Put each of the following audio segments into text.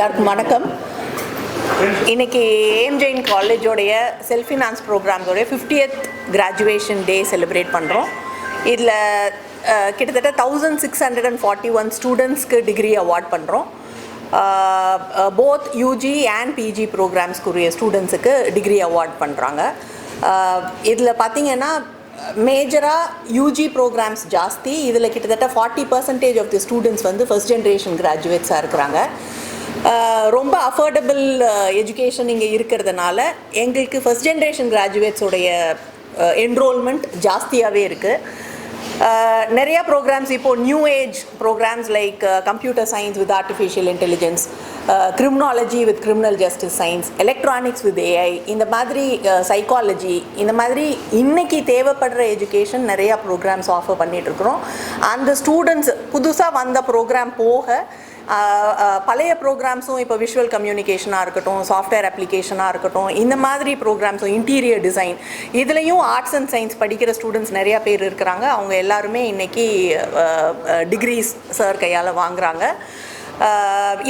எல்லாருக்கும் வணக்கம். இன்னைக்கு ஏஎம் ஜெயின் காலேஜோடைய செல்ஃப் ஃபினான்ஸ் ப்ரோக்ராம்ஸோடைய 50th கிராஜுவேஷன் டே செலிப்ரேட் பண்ணுறோம். இதில் கிட்டத்தட்ட 1641 ஸ்டூடெண்ட்ஸ்க்கு டிகிரி அவார்ட் பண்ணுறோம். போத் யூஜி அண்ட் பிஜி ப்ரோக்ராம்ஸ்க்குரிய ஸ்டூடெண்ட்ஸுக்கு டிகிரி அவார்ட் பண்ணுறாங்க. இதில் பார்த்திங்கன்னா மேஜராக யூஜி ப்ரோக்ராம்ஸ் ஜாஸ்தி. இதில் கிட்டத்தட்ட 40% ஆஃப் தி ஸ்டூடெண்ட்ஸ் வந்து ஃபர்ஸ்ட் ஜென்ரேஷன் கிராஜுவேட்ஸாக இருக்கிறாங்க. ரொம்ப அஃபோர்டபுள் எஜுகேஷன் இங்கே இருக்கிறதுனால எங்களுக்கு ஃபர்ஸ்ட் ஜென்ரேஷன் கிராஜுவேட்ஸோடைய என்ரோல்மெண்ட் ஜாஸ்தியாகவே இருக்குது. நிறையா ப்ரோக்ராம்ஸ் இப்போது new age programmes like computer science with artificial intelligence, criminology with criminal justice science, electronics with AI, இந்த மாதிரி சைக்காலஜி, இந்த மாதிரி இன்றைக்கி தேவைப்படுற எஜுகேஷன் நிறையா ப்ரோக்ராம்ஸ் ஆஃபர் பண்ணிகிட்ருக்குறோம். அந்த ஸ்டூடெண்ட்ஸ் புதுசாக வந்த ப்ரோக்ராம் போக பழைய ப்ரோக்ராம்ஸும் இப்போ விஷுவல் கம்யூனிகேஷனாக இருக்கட்டும், சாஃப்ட்வேர் அப்ளிகேஷனாக இருக்கட்டும், இந்த மாதிரி ப்ரோக்ராம்ஸும் இன்டீரியர் டிசைன், இதுலேயும் ஆர்ட்ஸ் அண்ட் சயின்ஸ் படிக்கிற ஸ்டூடெண்ட்ஸ் நிறையா பேர் இருக்கிறாங்க. அவங்க எல்லாருமே இன்றைக்கி டிகிரிஸ் சார் கையால் வாங்குகிறாங்க.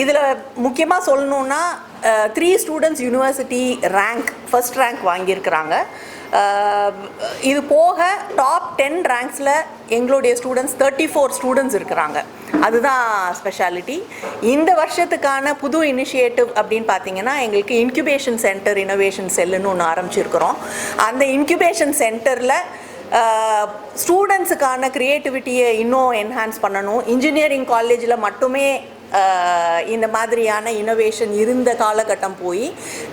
இதில் முக்கியமாக சொல்லணுன்னா 3 ஸ்டூடெண்ட்ஸ் யூனிவர்சிட்டி ஃபர்ஸ்ட் ரேங்க் வாங்கியிருக்கிறாங்க. இது போக டாப் 10 ரேங்க்ஸில் எங்களுடைய ஸ்டூடெண்ட்ஸ் 34 ஸ்டூடெண்ட்ஸ் இருக்கிறாங்க. அதுதான் ஸ்பெஷாலிட்டி. இந்த வருஷத்துக்கான புது இனிஷியேட்டிவ் அப்படின்னு பார்த்தீங்கன்னா எங்களுக்கு இன்குபேஷன் சென்டர் இனோவேஷன் செல்லுன்னு ஒன்று ஆரம்பிச்சிருக்கிறோம். அந்த இன்குபேஷன் சென்டரில் ஸ்டூடெண்ட்ஸுக்கான க்ரியேட்டிவிட்டியை இன்னும் என்ஹான்ஸ் பண்ணணும். இன்ஜினியரிங் காலேஜில் மட்டுமே இந்த மாதிரியான இனோவேஷன் இருந்த காலகட்டம் போய்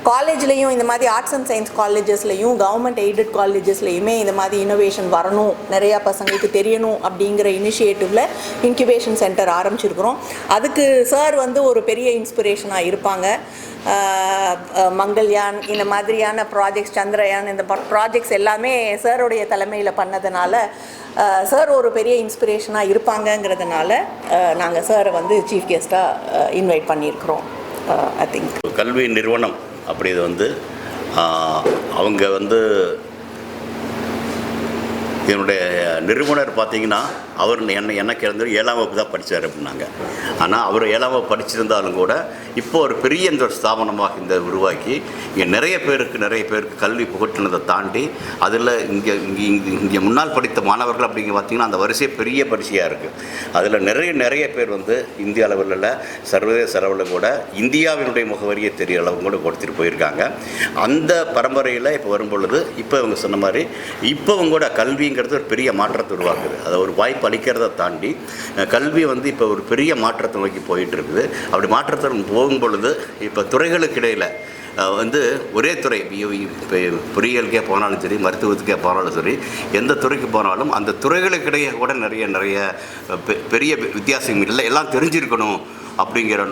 காலேஜ்லேயும் இந்த மாதிரி ஆர்ட்ஸ் அண்ட் சயின்ஸ் காலேஜஸ்லேயும் கவர்மெண்ட் எய்டட் காலேஜஸ்லேயுமே இந்த மாதிரி இனோவேஷன் வரணும், நிறையா பசங்களுக்கு தெரியணும் அப்படிங்கிற இனிஷியேட்டிவில் இன்குபேஷன் சென்டர் ஆரம்பிச்சிருக்கிறோம். அதுக்கு சார் வந்து ஒரு பெரிய இன்ஸ்பிரேஷனாக இருப்பாங்க. மங்கள்யான் இந்த மாதிரியான ப்ராஜெக்ட்ஸ், சந்திரயான், இந்த ப்ராஜெக்ட்ஸ் எல்லாமே சாருடைய தலைமையில் பண்ணதுனால சார் ஒரு பெரிய இன்ஸ்பிரேஷனாக இருப்பாங்கங்கிறதுனால நாங்கள் சாரை வந்து சீஃப் கெஸ்ட்டாக இன்வைட் பண்ணியிருக்கிறோம். ஐ திங்க் கல்வி நிறுவனம் அப்படி இது வந்து அவங்க வந்து என்னுடைய நிறுவனர் பார்த்தீங்கன்னா அவர் எனக்கு இறந்து 7ஆம் வகுப்பு தான் படித்தார் அப்படின்னாங்க. ஆனால் அவர் 7ஆம் வகுப்பு படிச்சிருந்தாலும் கூட இப்போ ஒரு பெரிய இந்த ஒரு ஸ்தாபனமாக இந்த உருவாக்கி இங்கே நிறைய பேருக்கு கல்வி புகட்டினதை தாண்டி அதில் இங்கே முன்னால் படித்த மாணவர்கள் அப்படிங்க பார்த்திங்கன்னா அந்த வரிசை பெரிய பரிசையாக இருக்குது. அதில் நிறைய பேர் வந்து இந்திய அளவில் சர்வதேச அளவில் கூட இந்தியாவினுடைய முகவரியை தெரிய அளவு கூட கொடுத்துட்டு போயிருக்காங்க. அந்த பரம்பரையில் இப்போ வரும்பொழுது இப்போ இவங்க சொன்ன மாதிரி இப்போ இவங்க கூட கல்விங்கிறது ஒரு பெரிய மாற்றத்தை உருவாக்குது. அதை ஒரு வாய்ப்பு அளிக்கிறத தாண்டி கல்வி வந்து இப்போ ஒரு பெரிய மாற்றத்தை நோக்கி போயிட்டு இருக்குது. அப்படி மாற்றத்துடன் போகும் பொழுது இப்போ துறைகளுக்கு இடையில் வந்து ஒரே துறை, இப்போ பொறியியலுக்கே போனாலும் சரி, மருத்துவத்துக்கே போனாலும் சரி, எந்த துறைக்கு போனாலும் அந்த துறைகளுக்கிடையே கூட நிறைய பெரிய வித்தியாசம் இல்லை. எல்லாம் தெரிஞ்சிருக்கணும் அப்படிங்கிற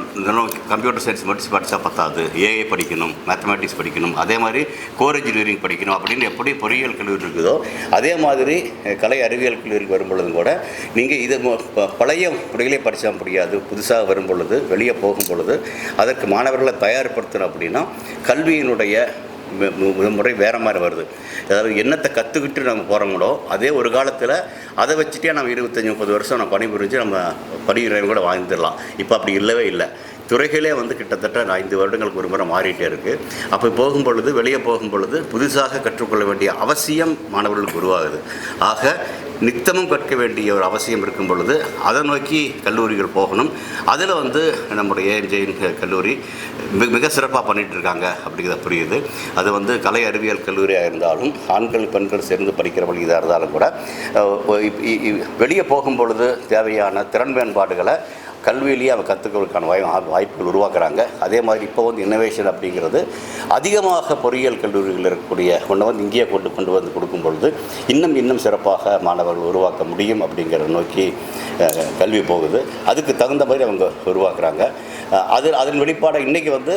கம்ப்யூட்டர் சயின்ஸ் மட்டும் படித்தா பத்தாது, ஏஐ படிக்கணும், மேத்தமேட்டிக்ஸ் படிக்கணும், அதே மாதிரி கோர் இன்ஜினியரிங் படிக்கணும் அப்படின்னு எப்படி பொறியியல் கல்லூரி இருக்குதோ அதே மாதிரி கலை அறிவியல் கல்லூரிக்கு வரும்பொழுதும் கூட நீங்கள் இது பழைய முறையிலே படித்தா முடியாது. புதுசாக வரும்பொழுது வெளியே போகும் பொழுது அதற்கு மாணவர்களை தயார்படுத்தணும் அப்படின்னா கல்வியினுடைய முறை வேறு மாதிரி வருது. அதாவது என்னத்தை கற்றுக்கிட்டு நம்ம போகிறோங்களோ அதே ஒரு காலத்தில் அதை வச்சுட்டே நம்ம 25-30 வருஷம் நம்ம பணிபுரிஞ்சு நம்ம பணியினை கூட வாழ்ந்துடலாம். இப்போ அப்படி இல்லவே இல்லை. துறைகளே வந்து கிட்டத்தட்ட 5 வருடங்களுக்கு ஒரு முறை மாறிட்டே இருக்குது. அப்போ போகும்பொழுது வெளியே போகும்பொழுது புதுசாக கற்றுக்கொள்ள வேண்டிய அவசியம் மாணவர்களுக்கு உருவாகுது. ஆக நித்தமும் கற்க வேண்டிய ஒரு அவசியம் இருக்கும் பொழுது அதை நோக்கி கல்லூரிகள் போகணும். அதில் வந்து நம்முடைய ஏஎம் ஜெயின் கல்லூரி மிக சிறப்பாக பண்ணிகிட்ருக்காங்க அப்படிங்கிறத புரியுது. அது வந்து கலை அறிவியல் கல்லூரியாக இருந்தாலும் ஆண்கள் பெண்கள் சேர்ந்து படிக்கிற வழி இதாக இருந்தாலும் கூட வெளியே போகும் பொழுது தேவையான திறன் மேம்பாடுகளை கல்வியிலேயே அவங்க கற்றுக்கிறதுக்கான வாய்ப்புகள் உருவாக்குறாங்க. அதே மாதிரி இப்போ வந்து இன்னோவேஷன் அப்படிங்கிறது அதிகமாக பொறியியல் கல்லூரிகளில் இருக்கக்கூடிய ஒன்றை வந்து இங்கேயே கொண்டு வந்து கொடுக்கும் பொழுது இன்னும் சிறப்பாக மாணவர்கள் உருவாக்க முடியும் அப்படிங்கிறத நோக்கி கல்வி போகுது. அதுக்கு தகுந்த மாதிரி அவங்க உருவாக்குறாங்க. அதன் வெளிப்பாடாக இன்றைக்கி வந்து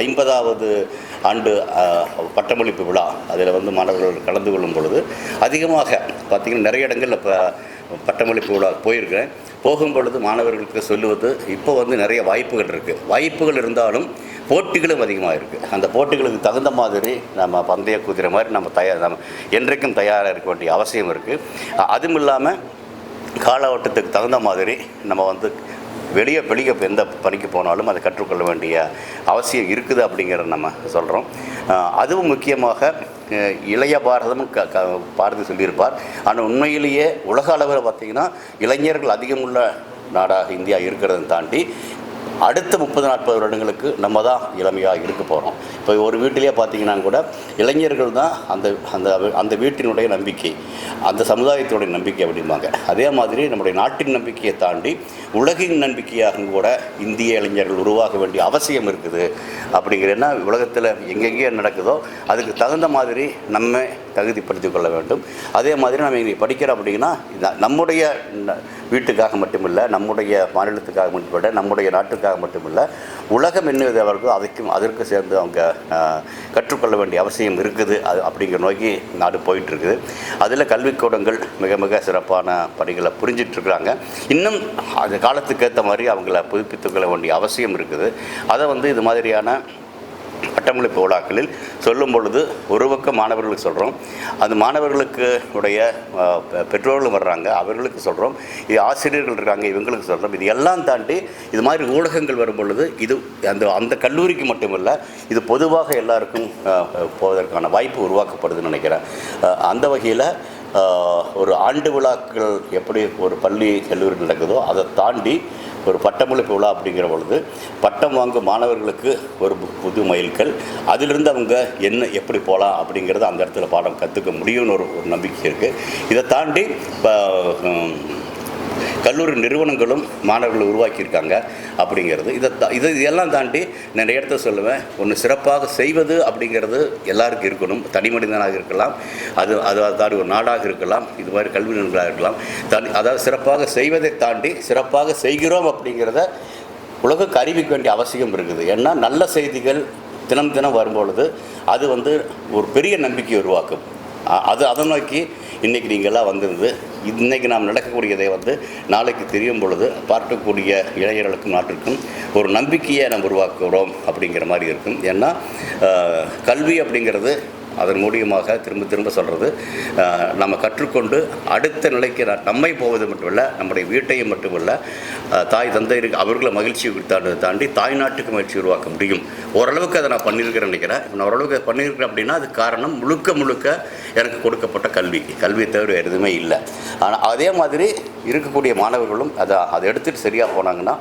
50வது ஆண்டு பட்டமளிப்பு விழா அதில் வந்து மாணவர்கள் கலந்து கொள்ளும் பொழுது அதிகமாக பார்த்திங்கன்னா நிறைய இடங்களில் இப்போ பட்டமளிப்பு விழா போயிருக்கிறேன். போகும்பொழுது மாணவர்களுக்கு சொல்லுவது இப்போ வந்து நிறைய வாய்ப்புகள் இருக்குது. வாய்ப்புகள் இருந்தாலும் போட்டிகளும் அதிகமாக இருக்குது. அந்த போட்டிகளுக்கு தகுந்த மாதிரி நம்ம பந்தய குதிரை மாதிரி நம்ம என்றைக்கும் தயாராக இருக்க வேண்டிய அவசியம் இருக்குது. அதுவும் இல்லாமல் கால ஓட்டத்துக்கு தகுந்த மாதிரி நம்ம வந்து வெளியே எந்த பணிக்கு போனாலும் அதை கற்றுக்கொள்ள வேண்டிய அவசியம் இருக்குது அப்படிங்கிறத நம்ம சொல்கிறோம். அதுவும் முக்கியமாக இளைய பாரதமும் பாரதி சொல்லியிருப்பார். ஆனால் உண்மையிலேயே உலக அளவில் பார்த்திங்கன்னா இளைஞர்கள் அதிகமுள்ள நாடாக இந்தியா இருக்கிறத தாண்டி அடுத்த 30-40 வருடங்களுக்கு நம்ம தான் இளமையாக இருக்க போகிறோம். இப்போ ஒரு வீட்டிலே பார்த்திங்கன்னா கூட இளைஞர்கள் தான் அந்த வீட்டினுடைய நம்பிக்கை, அந்த சமுதாயத்தினுடைய நம்பிக்கை அப்படிம்பாங்க. அதே மாதிரி நம்முடைய நாட்டின் நம்பிக்கையை தாண்டி உலகின் நம்பிக்கையாக கூட இந்திய இளைஞர்கள் உருவாக வேண்டிய அவசியம் இருக்குது. அப்படிங்கிறன்னா உலகத்தில் எங்கெங்கே நடக்குதோ அதுக்கு தகுந்த மாதிரி நம்ம தகுதிப்படுத்திக் கொள்ள வேண்டும். அதே மாதிரி நம்ம இங்கே படிக்கிறோம் அப்படின்னா நம்முடைய வீட்டுக்காக மட்டுமில்லை, நம்முடைய மாநிலத்துக்காக மட்டுமில்லை, நம்முடைய நாட்டுக்காக மட்டுமில்லை, உலகம் என்ன விதவர்களோ அதற்கு சேர்ந்து அவங்க கற்றுக்கொள்ள வேண்டிய அவசியம் இருக்குது. அப்படிங்கிற நோக்கி நாடு போயிட்டுருக்குது. அதில் கல்விக்கூடங்கள் மிக மிக சிறப்பான பணிகளை புரிஞ்சிட்ருக்குறாங்க. இன்னும் அந்த காலத்துக்கு ஏற்ற மாதிரி அவங்கள புதுப்பித்துக்கொள்ள வேண்டிய அவசியம் இருக்குது. அதை இது மாதிரியான பட்டமளிப்பு விழாக்களில் சொல்லும் பொழுது ஒரு பக்கம் மாணவர்களுக்கு சொல்கிறோம், அந்த மாணவர்களுக்கு உடைய பெற்றோர்களும் வர்றாங்க, அவர்களுக்கு சொல்கிறோம், இது ஆசிரியர்கள் இருக்காங்க, இவங்களுக்கு சொல்கிறோம். இது எல்லாம் தாண்டி இது மாதிரி ஊடகங்கள் வரும் பொழுது இது அந்த கல்லூரிக்கு மட்டுமல்ல, இது பொதுவாக எல்லாருக்கும் போவதற்கான வாய்ப்பு உருவாக்கப்படுதுன்னு நினைக்கிறேன். அந்த வகையில் ஒரு ஆண்டு விழாக்கள் எப்படி ஒரு பள்ளி கல்லூரி நடக்குதோ அதை தாண்டி ஒரு பட்டமளிப்பு விழா அப்படிங்கிற பொழுது பட்டம் வாங்கும் மாணவர்களுக்கு ஒரு புது மைல்கல், அதிலிருந்து அவங்க எப்படி போகலாம் அப்படிங்கிறத அந்த இடத்துல பாடம் கற்றுக்க முடியும்னு ஒரு நம்பிக்கை இருக்குது. இதை தாண்டி இப்போ கல்லூரி நிறுவனங்களும் மாணவர்கள் உருவாக்கியிருக்காங்க அப்படிங்கிறது. இதெல்லாம் தாண்டி நிறைய இடத்த சொல்லுவேன், ஒன்று சிறப்பாக செய்வது அப்படிங்கிறது எல்லாருக்கும் இருக்கணும். தனி மனிதனாக இருக்கலாம், அது ஒரு நாடாக இருக்கலாம், இது மாதிரி கல்வி நிறுவனங்களாக இருக்கலாம். அதாவது சிறப்பாக செய்வதை தாண்டி சிறப்பாக செய்கிறோம் அப்படிங்கிறத உலகுக்கு அறிவிக்க வேண்டிய அவசியம் இருக்குது. ஏன்னா நல்ல செய்திகள் தினம் தினம் வரும்பொழுது அது ஒரு பெரிய நம்பிக்கை உருவாக்கும். அதை நோக்கி இன்றைக்கி நீங்கள்லாம் வந்திருந்து இன்றைக்கி நாம் நடக்கக்கூடியதை நாளைக்கு தெரியும் பொழுது பார்க்கக்கூடிய இளைஞர்களுக்கும் நாட்டிற்கும் ஒரு நம்பிக்கையை நம்ம உருவாக்குகிறோம் அப்படிங்கிற மாதிரி இருக்கும். ஏன்னா கல்வி அப்படிங்கிறது அதன் மூலியமாக திரும்ப சொல்கிறது, நம்ம கற்றுக்கொண்டு அடுத்த நிலைக்கு நம்மை போவது மட்டுமில்லை, நம்முடைய வீட்டையும் மட்டுமில்லை, தாய் தந்தை அவர்களை மகிழ்ச்சி தாண்டி தாய் நாட்டுக்கு மகிழ்ச்சி உருவாக்க முடியும். ஓரளவுக்கு அதை நான் பண்ணியிருக்கிறேன் நினைக்கிறேன். நான் ஓரளவுக்கு பண்ணியிருக்கிறேன் அப்படின்னா அது காரணம் முழுக்க எனக்கு கொடுக்கப்பட்ட கல்வியை தவிர எதுவுமே இல்லை. ஆனால் அதே மாதிரி இருக்கக்கூடிய மாணவர்களும் அதை எடுத்துகிட்டு சரியாக போனாங்கன்னா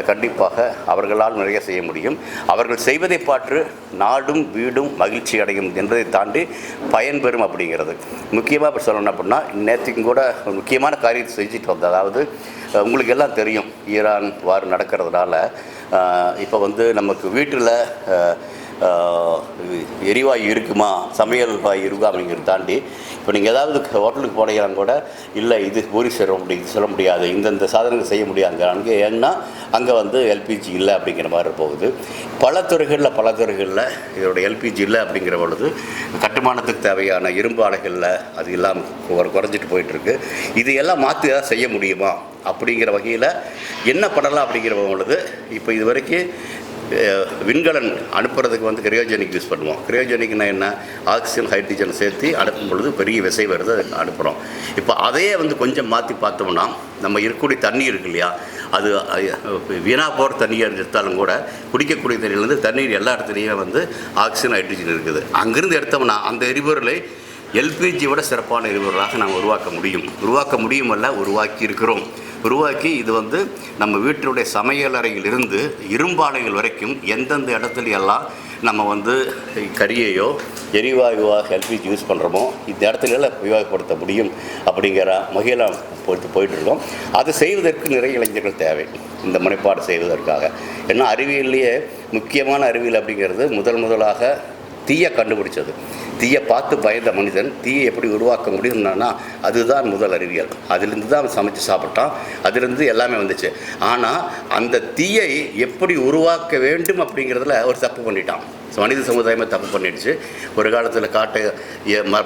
கண்டிப்பாக அவர்களால் நிறைய செய்ய முடியும். அவர்கள் செய்வதை பார்த்து நாடும் வீடும் மகிழ்ச்சி அடையும் என்பதை தாண்டி பயன்பெறும் அப்படிங்கிறது. முக்கியமாக இப்போ சொல்லணும் அப்படின்னா நேற்றுக்கும் கூட முக்கியமான காரியத்தை செஞ்சுட்டு வந்தேன். அதாவது உங்களுக்கு எல்லாம் தெரியும், ஈரான் வார் நடக்கிறதுனால இப்போ நமக்கு வீட்டில் எரிவாயு இருக்குமா, சமையல் வாயு இருக்குமா அப்படிங்கிறத தாண்டி இப்போ நீங்கள் ஏதாவது ஹோட்டலுக்கு போனீங்கன்னா கூட இல்லை இது பூரி சொல்ல முடியாது, இந்த சாதனங்கள் செய்ய முடியாது அங்கே. ஏன்னா அங்கே எல்பிஜி இல்லை அப்படிங்கிற மாதிரி போகுது. பல துறைகளில் இதோட எல்பிஜி இல்லை அப்படிங்கிற பொழுது கட்டுமானத்துக்கு தேவையான இரும்பு ஆலைகளில் அது எல்லாம் குறைஞ்சிட்டு போயிட்டுருக்கு. இது எல்லாம் மாற்றி தான் செய்ய முடியுமா அப்படிங்கிற வகையில் என்ன பண்ணலாம் அப்படிங்கிற பொழுது இப்போ இது வரைக்கும் விண்கலன் அனுப்புறதுக்கு கிரையோஜெனிக் யூஸ் பண்ணுவோம். கிரையோஜெனிக்னா என்ன, ஆக்சிஜன் ஹைட்ரஜன் சேர்த்து அனுப்பும் பொழுது பெரிய விசை வருது, அதை அனுப்புகிறோம். இப்போ அதையே கொஞ்சம் மாற்றி பார்த்தோம்னா நம்ம இருக்கக்கூடிய தண்ணி இருக்கு இல்லையா, அது வீணாக போகிற தண்ணியாக எடுத்தாலும் கூட குடிக்கக்கூடிய தண்ணியிலேருந்து தண்ணீர் எல்லா இடத்துலையும் ஆக்சிஜன் ஹைட்ரஜன் இருக்குது. அங்கேருந்து எடுத்தோம்னா அந்த எரிபொருளை எல்பிஜியோட சிறப்பான எரிபொருளாக நாம் உருவாக்க முடியுமல்ல, உருவாக்கி இது நம்ம வீட்டினுடைய சமையலறையிலிருந்து இரும்பாலைகள் வரைக்கும் எந்தெந்த இடத்துல எல்லாம் நம்ம கரியையோ எரிவாயுவாக எல்பிஜி யூஸ் பண்ணுறோமோ இந்த இடத்துல எல்லாம் உபயோகப்படுத்த முடியும் அப்படிங்கிற வகையில் போயிட்டுருக்கோம். அது செய்வதற்கு நிறைய இளைஞர்கள் தேவை, இந்த முனைப்பாடு செய்வதற்காக. ஏன்னா அறிவியல்லையே முக்கியமான அறிவியல் அப்படிங்கிறது முதலாக தீயை கண்டுபிடிச்சது. தீயை பார்த்து பயந்த மனிதன் தீயை எப்படி உருவாக்க முடியும்னா அதுதான் முதல் அறிவியல். அதிலிருந்து தான் சமைச்சு சாப்பிட்டான், அதிலிருந்து எல்லாமே வந்துச்சு. ஆனால் அந்த தீயை எப்படி உருவாக்க வேண்டும் அப்படிங்கிறதுல ஒரு தப்பு பண்ணிட்டான். மனித சமுதாயமே தப்பு பண்ணிடுச்சு. ஒரு காலத்தில்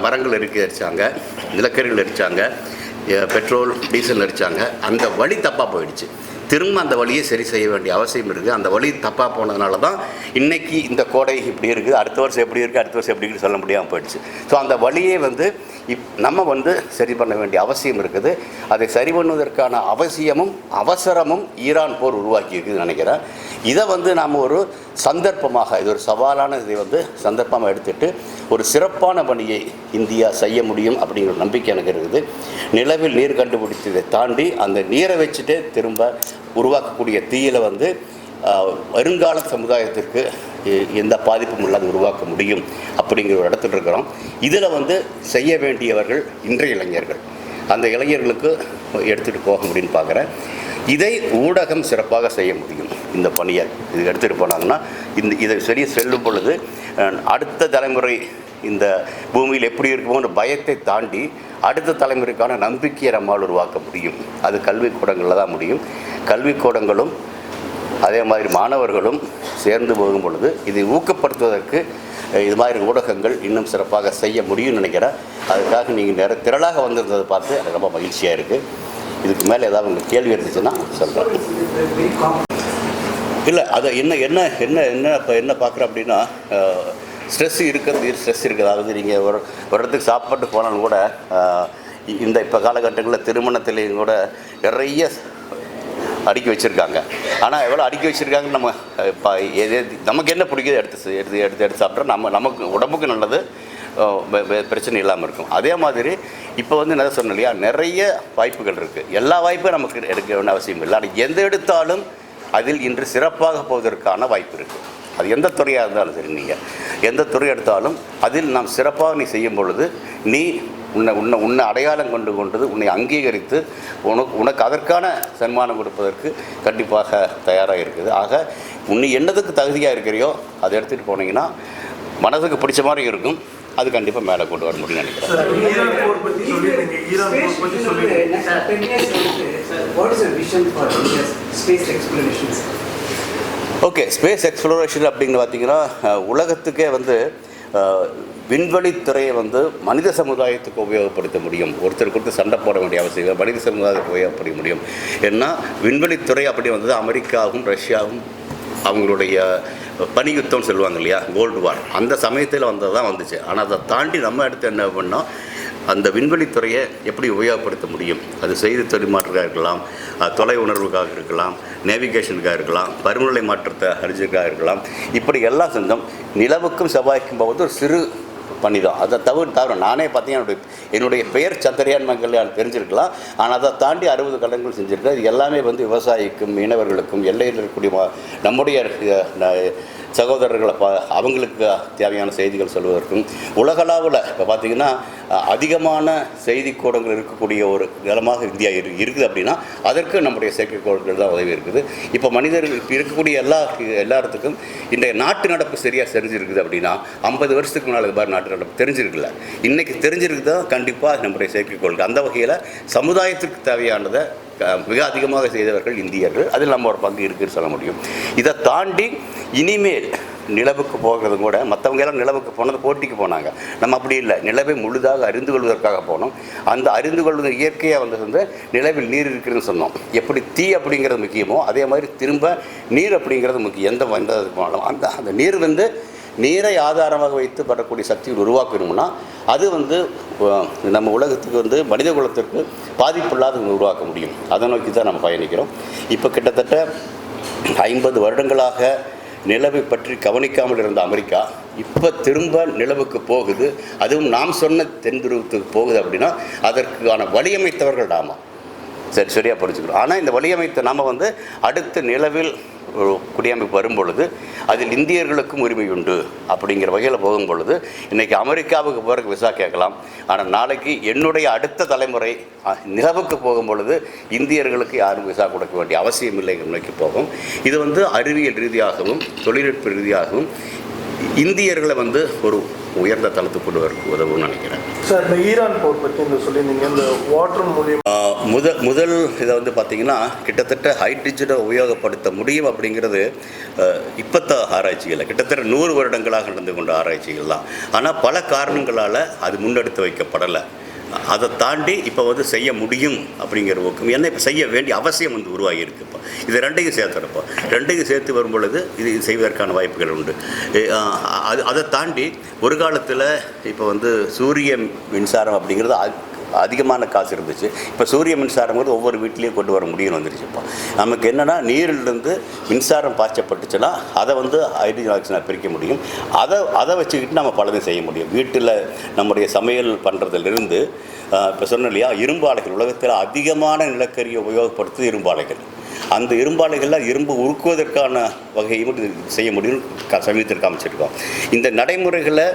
மரங்கள் எரிச்சாங்க, நிலக்கரிகள் எரிச்சாங்க, பெட்ரோல் டீசல் எரிச்சாங்க. அந்த வழி தப்பாக போயிடுச்சு. திரும்ப அந்த வழியை சரி செய்ய வேண்டிய அவசியம் இருக்குது. அந்த வழி தப்பாக போனதுனால தான் இன்றைக்கி இந்த கோடை இப்படி இருக்குது, அடுத்த வருஷம் எப்படி இருக்குது எப்படி சொல்ல முடியாமல் போயிடுச்சு. ஸோ அந்த வழியே நம்ம வந்து சரி பண்ண வேண்டிய அவசியம் இருக்குது. அதை சரி பண்ணுவதற்கான அவசியமும் அவசரமும் ஈரான் போர் உருவாக்கி இருக்குதுன்னு நினைக்கிறேன். இதை வந்து நாம் ஒரு சந்தர்ப்பமாக, இது ஒரு சவாலான இதை வந்து சந்தர்ப்பமாக எடுத்துகிட்டு ஒரு சிறப்பான பணியை இந்தியா செய்ய முடியும் அப்படிங்கிற நம்பிக்கை எனக்கு இருக்குது. நிலவில் நீர் கண்டுபிடித்ததை தாண்டி அந்த நீரை வச்சுட்டு திரும்ப உருவாக்கக்கூடிய தீயில வந்து வருங்கால சமுதாயத்திற்கு எந்த பாதிப்பும் இல்லாத உருவாக்க முடியும் அப்படிங்கிற ஒரு இடத்துல இருக்கிறோம். இதில் வந்து செய்ய வேண்டியவர்கள் இன்றைய இளைஞர்கள், அந்த இளைஞர்களுக்கு எடுத்துகிட்டு போக முடியும்னு பார்க்குறேன். இதை ஊடகம் சிறப்பாக செய்ய முடியும். இந்த பணியை இது எடுத்துகிட்டு போனாங்கன்னா இதை சரியாக செல்லும் பொழுது அடுத்த தலைமுறை இந்த பூமியில் எப்படி இருக்குமோன்ற பயத்தை தாண்டி அடுத்த தலைமுறைக்கான நம்பிக்கையை நம்மால் உருவாக்க முடியும். அது கல்விக்கூடங்களில் தான் முடியும். கல்விக்கூடங்களும் அதே மாதிரி மாணவர்களும் சேர்ந்து போகும் பொழுது இதை ஊக்கப்படுத்துவதற்கு இது மாதிரி ஊடகங்கள் இன்னும் சிறப்பாக செய்ய முடியும்னு நினைக்கிறேன். அதுக்காக நீங்கள் திரளாக வந்திருந்ததை பார்த்து எனக்கு ரொம்ப மகிழ்ச்சியாக இருக்குது. இதுக்கு மேலே ஏதாவது உங்களுக்கு கேள்வி இருந்துச்சுன்னா சொல்கிறேன். இல்லை, அதை என்ன பார்க்குறேன் அப்படின்னா, ஸ்ட்ரெஸ் இருக்குது. அதாவது நீங்கள் ஒரு இடத்துக்கு சாப்பாட்டு போனாலும் கூட இந்த இப்போ காலகட்டங்களில் திருமணத்திலையும் கூட நிறைய அடுக்கி வச்சுருக்காங்க. ஆனால் எவ்வளோ அடுக்கி வச்சுருக்காங்கன்னு நம்ம இப்போ நமக்கு என்ன பிடிக்குது எடுத்து சாப்பிட்றா நமக்கு உடம்புக்கு நல்லது, பிரச்சனை இல்லாமல் இருக்கும். அதே மாதிரி இப்போ வந்து என்ன சொன்னேன் இல்லையா, நிறைய வாய்ப்புகள் இருக்குது. எல்லா வாய்ப்பும் நமக்கு எடுக்க வேண்டிய அவசியம் இல்லை. ஆனால் எந்த எடுத்தாலும் அதில் இன்று சிறப்பாக போவதற்கான வாய்ப்பு இருக்குது. அது எந்த துறையாக இருந்தாலும் சரி, நீங்கள் எந்த துறை எடுத்தாலும் அதில் நாம் சிறப்பாக செய்யும் பொழுது உன்னை அடையாளம் கொண்டது உன்னை அங்கீகரித்து உனக்கு அதற்கான சன்மானம் கொடுப்பதற்கு கண்டிப்பாக தயாராக இருக்குது. ஆக உன்னை என்னதுக்கு தகுதியாக இருக்கிறையோ அதை எடுத்துகிட்டு போனீங்கன்னா மனதுக்கு பிடிச்ச மாதிரி இருக்கும். அது கண்டிப்பாக மேலே கொண்டு வர முடியும்னு நினைக்கிறேன். ஓகே, ஸ்பேஸ் எக்ஸ்ப்ளோரேஷன் அப்படின்னு பார்த்தீங்கன்னா உலகத்துக்கே வந்து விண்வெளித்துறையை வந்து மனித சமுதாயத்துக்கு உபயோகப்படுத்த முடியும். ஒருத்தருக்கு சண்டை போட வேண்டிய அவசியம் இல்லை, மனித சமுதாயத்துக்கு உபயோகப்படுத்த முடியும். ஏன்னா விண்வெளித்துறை அப்படி வந்தது அமெரிக்காவும் ரஷ்யாவும் அவங்களுடைய பனியுத்தம்னு சொல்லுவாங்க இல்லையா, கோல்டு வார், அந்த சமயத்தில் வந்தது தான் வந்துச்சு. ஆனால் அதை தாண்டி நம்ம எடுத்து என்ன பண்ணோம், அந்த விண்வெளித்துறையை எப்படி உபயோகப்படுத்த முடியும். அது செய்தி பரிமாற்றக்காக இருக்கலாம், தொலை உணர்வுக்காக இருக்கலாம், நேவிகேஷனுக்காக இருக்கலாம், பருவநிலை மாற்றத்தை அறிஞ்சதுக்காக இருக்கலாம். இப்படி எல்லாம் செஞ்சோம். நிலவுக்கும் செவ்வாய்க்கும் போவது ஒரு சிறு பணி தான். அதை தவிர நானே பார்த்தீங்கன்னா என்னுடைய பெயர் சந்திரயான் மங்கள்யான் தெரிஞ்சிருக்கலாம். ஆனால் அதை தாண்டி 60 கலங்கள் செஞ்சுருக்கேன். இது எல்லாமே வந்து விவசாயிக்கும் மீனவர்களுக்கும் எல்லையில் இருக்கக்கூடிய நம்முடைய சகோதரர்களை அவங்களுக்கு தேவையான செய்திகள் சொல்வதற்கும் உலகளவில் இப்போ பார்த்திங்கன்னா அதிகமான செய்திக்கூடங்கள் இருக்கக்கூடிய ஒரு நிலமாக இந்தியா இருக்குது அப்படின்னா அதற்கு நம்முடைய செயற்கைக்கோள்கள் தான் உதவி இருக்குது. இப்போ மனிதர்கள் இப்போ இருக்கக்கூடிய எல்லாத்துக்கும் இன்றைய நாட்டு நடப்பு சரியாக தெரிஞ்சிருக்குது அப்படின்னா 50 வருஷத்துக்கு முன்னால் இது மாதிரி நாட்டு நடப்பு தெரிஞ்சிருக்குல்ல, இன்றைக்கி தெரிஞ்சிருக்குதா கண்டிப்பாக நம்முடைய செயற்கைக்கோள்கள். அந்த வகையில் சமுதாயத்திற்கு தேவையானதை மிக அதிகமாக செய்தவர்கள் இந்தியர்கள். அதில் நம்ம ஒரு பங்கு இருக்குதுன்னு சொல்ல முடியும். இதை தாண்டி இனிமேல் நிலவுக்கு போகிறது கூட மற்றவங்க எல்லாம் நிலவுக்கு போனது போட்டிக்கு போனாங்க. நம்ம அப்படி இல்லை, நிலவை முழுதாக அறிந்து கொள்வதற்காக போனோம். அந்த அறிந்து கொள்வது இயற்கையாக வந்து நிலவில் நீர் இருக்குதுன்னு சொன்னோம். எப்படி தீ அப்படிங்கிறது முக்கியமோ அதே மாதிரி திரும்ப நீர் அப்படிங்கிறது முக்கியம். எந்த போனாலும் அந்த நீர் வந்து நீரை ஆதாரமாக வைத்து வரக்கூடிய சக்தியை உருவாக்கணும்னா அது வந்து நம்ம உலகத்துக்கு வந்து மனித குலத்திற்கு பாதிப்பில்லாத உருவாக்க முடியும். அதை நோக்கி தான் நம்ம பயணிக்கிறோம். இப்போ கிட்டத்தட்ட 50 வருடங்களாக நிலவை பற்றி கவனிக்காமல் இருந்த அமெரிக்கா இப்போ திரும்ப நிலவுக்கு போகுது. அதுவும் நாம் சொன்ன தென் துருவத்துக்கு போகுது அப்படின்னா அதற்கான வழியமைத்தவர்கள் நாம சரியாக புரிஞ்சுக்கணும். ஆனால் இந்த வழியமைத்த நாம் வந்து அடுத்த நிலவில் ஒரு குடியமைப்பு வரும் பொழுது அதில் இந்தியர்களுக்கும் உரிமை உண்டு அப்படிங்கிற வகையில் போகும் பொழுது இன்றைக்கி அமெரிக்காவுக்கு போகிறதுக்கு விசா கேட்கலாம். ஆனால் நாளைக்கு என்னுடைய அடுத்த தலைமுறை நிலவுக்கு போகும் பொழுது இந்தியர்களுக்கு யாரும் விசா கொடுக்க வேண்டிய அவசியம் இல்லைங்கிற நோக்கி போகும். இது வந்து அறிவியல் ரீதியாகவும் தொழில்நுட்ப ரீதியாகவும் இந்தியர்களை வந்து ஒரு உயர்ந்த தளத்துக்கு கொண்டு வர உதவும்னு நினைக்கிறேன். சார், இந்த ஈரான் போர் பற்றி சொல்லியிருந்தீங்க, இந்த வாட்டர் மூலியம் முதல் இதை வந்து பார்த்திங்கன்னா கிட்டத்தட்ட ஹைட்ரஜனை உபயோகப்படுத்த முடியும் அப்படிங்கிறது இப்போத்த ஆராய்ச்சிகளில் கிட்டத்தட்ட 100 வருடங்களாக நடந்து கொண்ட ஆராய்ச்சிகள் தான். ஆனால் பல காரணங்களால் அது முன்னெடுத்து வைக்கப்படலை. அதை தாண்டி இப்போ வந்து செய்ய முடியும் அப்படிங்கிற ஊக்கம் என்ன இப்போ செய்ய வேண்டிய அவசியம் வந்து உருவாகி இருக்கு. இப்போ இது ரெண்டையும் சேர்த்துறப்போ ரெண்டையும் சேர்த்து வரும் பொழுது இது செய்வதற்கான வாய்ப்புகள் உண்டு. அதை தாண்டி ஒரு காலத்தில் இப்போ வந்து சூரிய மின்சாரம் அப்படிங்கிறது அதிகமான காசு இருந்துச்சு. இப்போ சூரிய மின்சாரங்கிறது ஒவ்வொரு வீட்லேயும் கொண்டு வர முடியும்னு வந்துருச்சு. இப்போ நமக்கு என்னென்னா நீரிலிருந்து மின்சாரம் பாய்ச்சப்பட்டுச்சுன்னா அதை வந்து ஹைட்ரஜன் ஆக்சிஜனாக பிரிக்க முடியும். அதை வச்சுக்கிட்டு நம்ம பலதும் செய்ய முடியும். வீட்டில் நம்முடைய சமையல் பண்ணுறதுலேருந்து இப்போ சொன்னோம் இல்லையா, இரும்பாலைகள் உலகத்தில் அதிகமான நிலக்கரியை உபயோகப்படுத்துது இரும்பாலைகள். அந்த இரும்பாலைகளில் இரும்பு உருக்குவதற்கான வகையும் செய்ய முடியும் சமீபத்தில் காமிச்சிருக்கோம். இந்த நடைமுறைகளை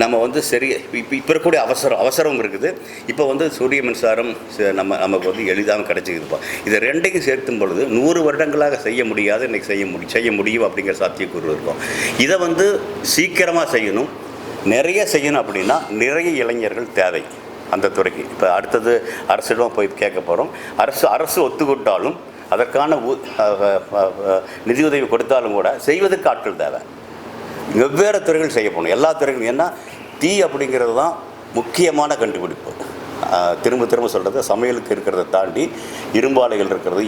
நம்ம வந்து சரி இப்போ இருக்கக்கூடிய அவசரம் இருக்குது. இப்போ வந்து சூரிய மின்சாரம் நமக்கு வந்து எளிதாக கிடைச்சிக்குதுப்பா. இதை ரெண்டையும் சேர்த்தும் பொழுது 100 வருடங்களாக செய்ய முடியாது, இன்றைக்கி செய்ய முடியும் அப்படிங்கிற சாத்தியக்கூறு இருக்கும். இதை வந்து சீக்கிரமாக செய்யணும், நிறைய செய்யணும். அப்படின்னா நிறைய இளைஞர்கள் தேவை அந்த துறைக்கு. இப்போ அடுத்தது அரசிடம் போய் கேட்க போகிறோம். அரசு ஒத்துக்கொண்டாலும் அதற்கான நிதியுதவி கொடுத்தாலும் கூட செய்வதற்கு ஆட்கள் தேவை. வெவ்வேறு துறைகள் செய்ய போகணும், எல்லா துறைகளும். ஏன்னா தீ அப்படிங்கிறது தான் முக்கியமான கண்டுபிடிப்பு. திரும்ப சொல்கிறது, சமையலுக்கு இருக்கிறத தாண்டி இரும்பாலைகள் இருக்கிறது,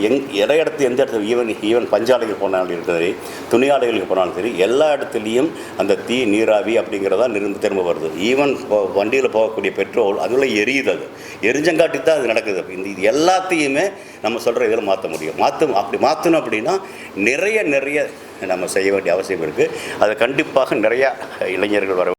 எந்த இடத்துல ஈவன் பஞ்சாலைகள் போனாலும் இருக்கிறது, துணியாலைகளுக்கு போனாலும் சரி, எல்லா இடத்துலையும் அந்த தீ நீராவி அப்படிங்கிறதா திரும்ப வருது. ஈவன் வண்டியில் போகக்கூடிய பெட்ரோல் அதில் எரியுது. அது எரிஞ்சங்காட்டி தான் அது நடக்குது. இது எல்லாத்தையுமே நம்ம சொல்கிற இதில் மாற்ற முடியும். அப்படி மாற்றணும் அப்படின்னா நிறைய நம்ம செய்ய வேண்டிய அவசியம் இருக்குது. அதை கண்டிப்பாக நிறையா இளைஞர்கள் வர